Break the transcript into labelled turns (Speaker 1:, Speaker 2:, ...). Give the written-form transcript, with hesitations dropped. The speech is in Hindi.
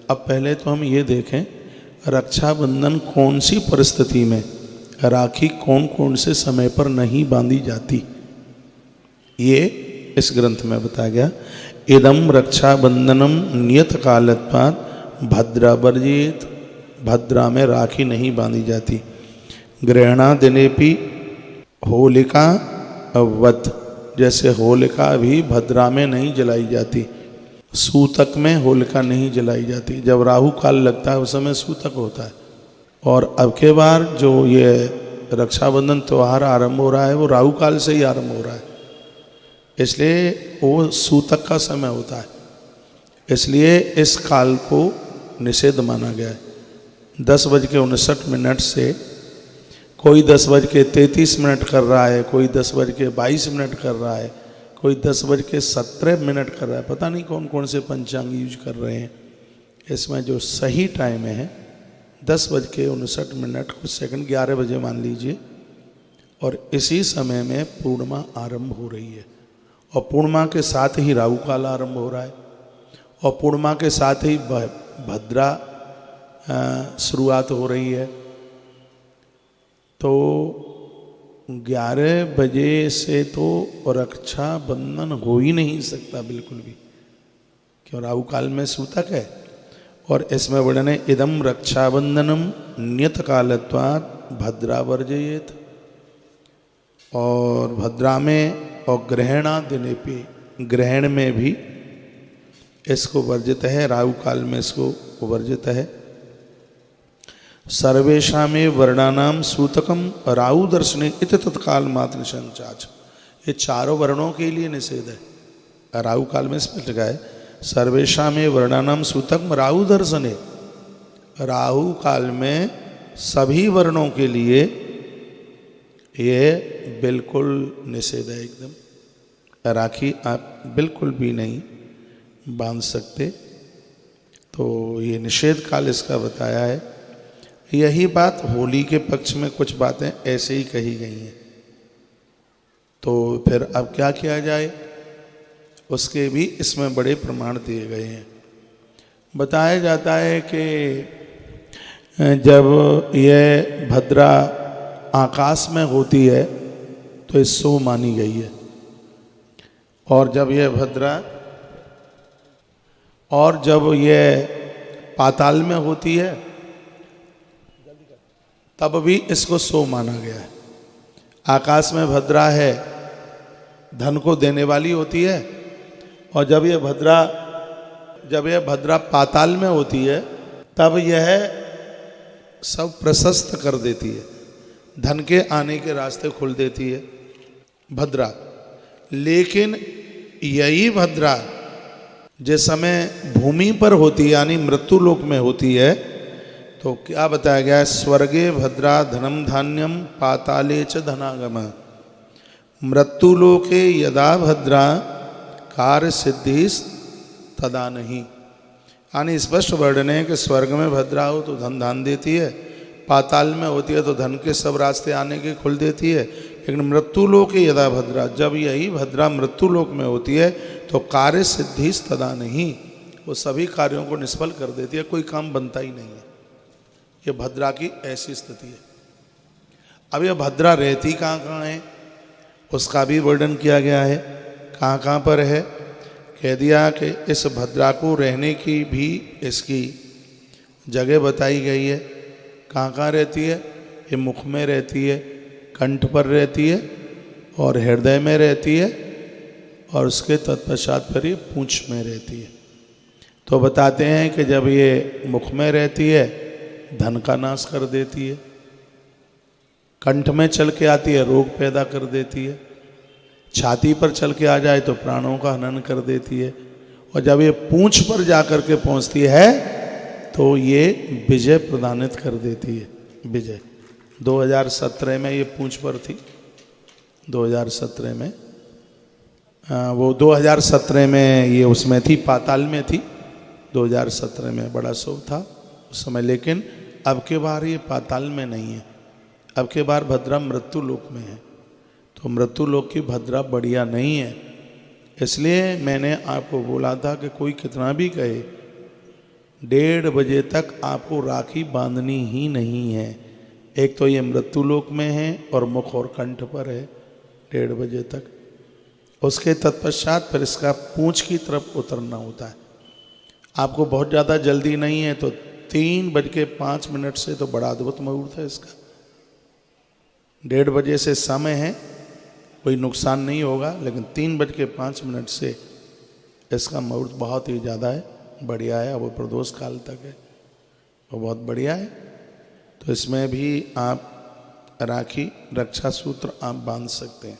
Speaker 1: अब पहले तो हम ये देखें रक्षाबंधन कौन सी परिस्थिति में, राखी कौन कौन से समय पर नहीं बांधी जाती, ये इस ग्रंथ में बताया गया। इदम रक्षाबंधनम नियत कालत्वात् भद्रा वर्जित, भद्रा में राखी नहीं बांधी जाती। ग्रहणा दिनेपि होलिका अवत, जैसे होलिका भी भद्रा में नहीं जलाई जाती, सूतक में होलिका नहीं जलाई जाती। जब राहु काल लगता है उस समय सूतक होता है। और अब के बार जो ये रक्षाबंधन त्यौहार आरंभ हो रहा है वो राहु काल से ही आरंभ हो रहा है, इसलिए वो सूतक का समय होता है, इसलिए इस काल को निषेध माना गया है। 10:59 से कोई 10:33 कर रहा है, कोई 10:22 कर रहा है, कोई 10:17 कर रहा है, पता नहीं कौन कौन से पंचांग यूज कर रहे हैं। इसमें जो सही टाइम है 10:59 कुछ सेकंड 11 बजे मान लीजिए, और इसी समय में पूर्णिमा आरंभ हो रही है, और पूर्णिमा के साथ ही राहु काल आरंभ हो रहा है, और पूर्णिमा के साथ ही भद्रा शुरुआत हो रही है। तो 11 बजे से तो रक्षाबंधन हो ही नहीं सकता बिल्कुल भी, क्यों राहु काल में सूतक है। और इसमें वर्णन है इदम रक्षाबंधनम नियत कालत्वात् भद्रा वर्जयेत, और भद्रा में और ग्रहणा दिने पे, ग्रहण में भी इसको वर्जित है, राहु काल में इसको वर्जित है। सर्वेशा में वर्णानाम सूतकम राहु दर्शने इत तत्काल मात्र संचाच, ये चारों वर्णों के लिए निषेध है। राहु काल में स्पष्ट लिखा है सर्वेशा में वर्णानाम सूतकम राहु दर्शने, राहु काल में सभी वर्णों के लिए ये बिल्कुल निषेध है एकदम। राखी आप बिल्कुल भी नहीं बांध सकते, तो ये निषेध काल इसका बताया है। यही बात होली के पक्ष में कुछ बातें ऐसे ही कही गई हैं, तो फिर अब क्या किया जाए, उसके भी इसमें बड़े प्रमाण दिए गए हैं। बताया जाता है कि जब यह भद्रा आकाश में होती है तो ये शुभ मानी गई है, और जब यह भद्रा, और जब यह पाताल में होती है तब भी इसको शुभ माना गया है। आकाश में भद्रा है, धन को देने वाली होती है, और जब यह भद्रा पाताल में होती है तब यह सब प्रशस्त कर देती है, धन के आने के रास्ते खोल देती है भद्रा। लेकिन यही भद्रा जिस समय भूमि पर होती है यानी मृत्यु लोक में होती है, तो क्या बताया गया है, स्वर्गे भद्रा धनम धान्यम पाताले च धनागम, मृत्यु लोके यदा भद्रा कार्य सिद्धि तदा नहीं। यानी स्पष्ट वर्णन है कि स्वर्ग में भद्रा हो तो धन धान देती है, पाताल में होती है तो धन के सब रास्ते आने के खुल देती है, लेकिन मृत्यु लोके यदा भद्रा, जब यही भद्रा मृत्यु लोक में होती है तो कार्य सिद्धि तदा नहीं, वो सभी कार्यों को निष्फल कर देती है, कोई काम बनता ही नहीं है। ये भद्रा की ऐसी स्थिति है। अब यह भद्रा रहती कहाँ कहाँ है उसका भी वर्णन किया गया है। कहाँ कहाँ पर है, कह दिया कि इस भद्रा को रहने की भी इसकी जगह बताई गई है। कहाँ कहाँ रहती है, ये मुख में रहती है, कंठ पर रहती है, और हृदय में रहती है, और उसके तत्पश्चात फिर ये पूंछ में रहती है। तो बताते हैं कि जब ये मुख में रहती है धन का नाश कर देती है, कंठ में चल के आती है रोग पैदा कर देती है, छाती पर चल के आ जाए तो प्राणों का हनन कर देती है, और जब ये पूंछ पर जाकर के पहुंचती है तो ये विजय प्रदानित कर देती है। विजय 2017 में ये पूंछ पर थी, 2017 में वो 2017 में ये उसमें थी, पाताल में थी, 2017 में बड़ा शुभ था उस समय। लेकिन अब के बार ये पाताल में नहीं है, अब के बार भद्रा मृत्यु लोक में है। तो मृत्यु लोक की भद्रा बढ़िया नहीं है, इसलिए मैंने आपको बोला था कि कोई कितना भी कहे 1:30 बजे तक आपको राखी बांधनी ही नहीं है। एक तो ये मृत्युलोक में है और मुख और कंठ पर है 1:30 बजे तक। उसके तत्पश्चात फिर इसका पूंछ की तरफ उतरना होता है। आपको बहुत ज़्यादा जल्दी नहीं है तो 3:05 से तो बड़ा अद्भुत मुहूर्त है इसका। 1:30 बजे से समय है, कोई नुकसान नहीं होगा, लेकिन 3:05 से इसका मुहूर्त बहुत ही ज़्यादा है, बढ़िया है। वो प्रदोष काल तक है, वो बहुत बढ़िया है। तो इसमें भी आप राखी रक्षा सूत्र आप बांध सकते हैं।